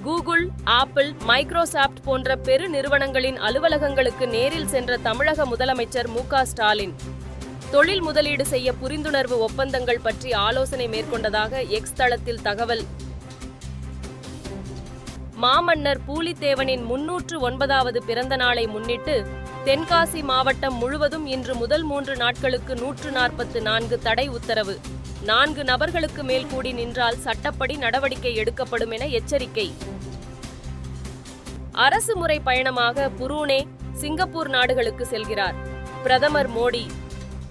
Google, apple, Microsoft போன்ற பெரு நிறுவனங்களின் அலுவலகங்களுக்கு நேரில் சென்ற தமிழக முதலமைச்சர் மு.க. ஸ்டாலின் தொழில் முதலீடு செய்ய புரிந்துணர்வு ஒப்பந்தங்கள் பற்றி ஆலோசனை மேற்கொண்டதாக எக்ஸ் தளத்தில் தகவல். மாமன்னர் பூலித்தேவனின் 309வது பிறந்த நாளை முன்னிட்டு தென்காசி மாவட்டம் முழுவதும் இன்று முதல் 3 நாட்களுக்கு 144 தடை உத்தரவு. 4 நபர்களுக்கு மேல் கூடி நின்றால் சட்டப்படி நடவடிக்கை எடுக்கப்படும் என எச்சரிக்கை. அரசு முறை பயணமாக புரூனே, சிங்கப்பூர் நாடுகளுக்கு செல்கிறார் பிரதமர் மோடி.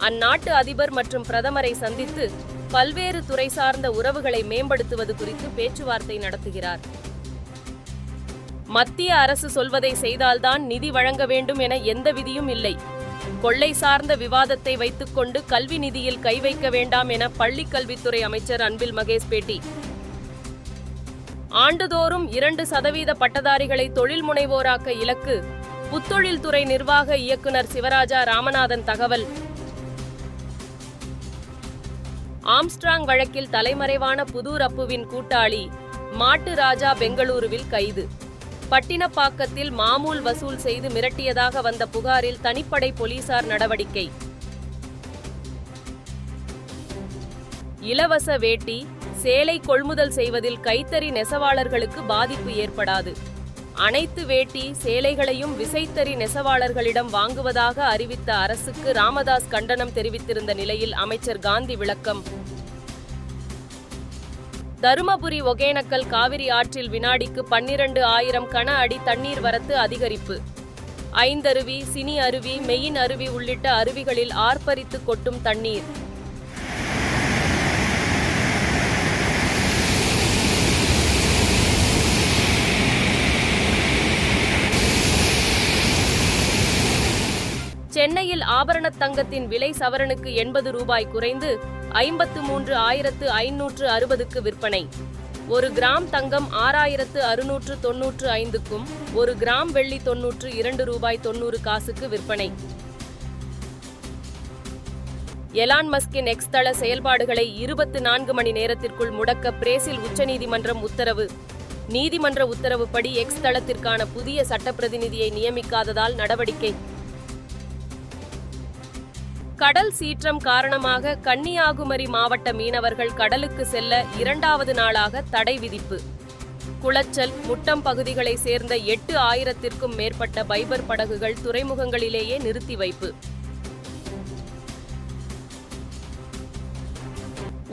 அந்நாட்டு அதிபர் மற்றும் பிரதமரை சந்தித்து பல்வேறு துறை சார்ந்த உறவுகளை மேம்படுத்துவது குறித்து பேச்சுவார்த்தை நடத்துகிறார். மத்திய அரசு சொல்வதை செய்தால்தான் நிதி வழங்க வேண்டும் என எந்த விதியும் இல்லை. கொள்ளை சார்ந்த விவாதத்தை வைத்துக்கொண்டு கல்வி நிதியில் கை வைக்க வேண்டாம் என பள்ளிக் கல்வித்துறை அமைச்சர் அன்பில் மகேஷ் பேட்டி. ஆண்டுதோறும் 2% பட்டதாரிகளை தொழில் முனைவோராக்க இலக்கு. புத்தொழில் துறை நிர்வாக இயக்குனர் சிவராஜா ராமநாதன் தகவல். ஆம்ஸ்ட்ராங் வழக்கில் தலைமறைவான புதூர் அப்புவின் கூட்டாளி மாட்டு ராஜா பெங்களூருவில் கைது. பட்டினப்பாக்கத்தில் மாமூல் வசூல் செய்து மிரட்டியதாக வந்த புகாரில் தனிப்படை போலீசார் நடவடிக்கை. இலவச வேட்டி, சேலை கொள்முதல் செய்வதில் கைத்தறி நெசவாளர்களுக்கு பாதிப்பு ஏற்படாது. அனைத்து வேட்டி, சேலைகளையும் விசைத்தறி நெசவாளர்களிடம் வாங்குவதாக அறிவித்த அரசுக்கு ராமதாஸ் கண்டனம் தெரிவித்திருந்த நிலையில் அமைச்சர் காந்தி விளக்கம். தருமபுரி ஒகேனக்கல் காவிரி ஆற்றில் வினாடிக்கு 12,000 கன அடி தண்ணீர் வரத்து அதிகரிப்பு. ஐந்தருவி, சினி அருவி, மெயின் அருவி உள்ளிட்ட அருவிகளில் ஆர்ப்பரித்து கொட்டும் தண்ணீர். சென்னையில் ஆபரணத் தங்கத்தின் விலை சவரனுக்கு 80 ரூபாய் குறைந்து 53,560க்கு விற்பனை. 1 கிராம் தங்கம் 6,695க்கும் 1 கிராம் வெள்ளி 92 ரூபாய் 90 காசுக்கு விற்பனை. எலான் மஸ்கின் எக்ஸ் தள செயல்பாடுகளை 24 மணி நேரத்திற்குள் முடக்க பிரேசில் உச்சநீதிமன்றம் உத்தரவு. நீதிமன்ற உத்தரவுப்படி எக்ஸ் தளத்திற்கான புதிய சட்டப்பிரதிநிதியை நியமிக்காததால் நடவடிக்கை. கடல் சீற்றம் காரணமாக கன்னியாகுமரி மாவட்ட மீனவர்கள் கடலுக்கு செல்ல 2வது நாளாக தடை விதிப்பு. குளச்சல், முட்டம் பகுதிகளை சேர்ந்த 8,000த்திற்கும் மேற்பட்ட பைபர் படகுகள் துறைமுகங்களிலேயே நிறுத்தி வைப்பு.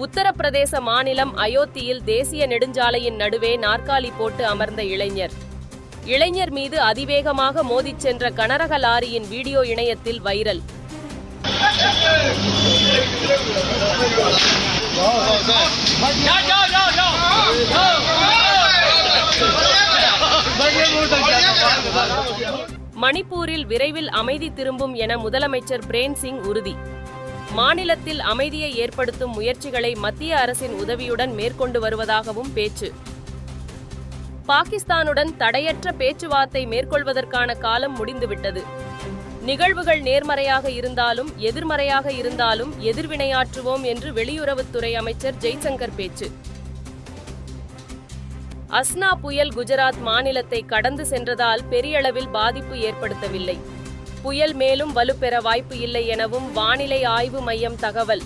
உத்தரப்பிரதேச மாநிலம் அயோத்தியில் தேசிய நெடுஞ்சாலையின் நடுவே நாற்காலி போட்டு அமர்ந்த இளைஞர் மீது அதிவேகமாக மோதிச் சென்ற கனரக லாரியின் வீடியோ இணையத்தில் வைரல். மணிப்பூரில் விரைவில் அமைதி திரும்பும் என முதலமைச்சர் பிரேன் சிங் உறுதி. மாநிலத்தில் அமைதியை ஏற்படுத்தும் முயற்சிகளை மத்திய அரசின் உதவியுடன் மேற்கொண்டு வருவதாகவும் பேச்சு. பாகிஸ்தானுடன் தடையற்ற பேச்சுவார்த்தை மேற்கொள்வதற்கான காலம் முடிந்துவிட்டது. நிகழ்வுகள் நேர்மறையாக இருந்தாலும் எதிர்மறையாக இருந்தாலும் எதிர்வினையாற்றுவோம் என்று வெளியுறவுத்துறை அமைச்சர் ஜெய்சங்கர் பேச்சு. அஸ்னா புயல் குஜராத் மாநிலத்தை கடந்து சென்றதால் பெரியளவில் பாதிப்பு ஏற்படுத்தவில்லை. புயல் மேலும் வலுப்பெற வாய்ப்பு இல்லை எனவும் வானிலை ஆய்வு மையம் தகவல்.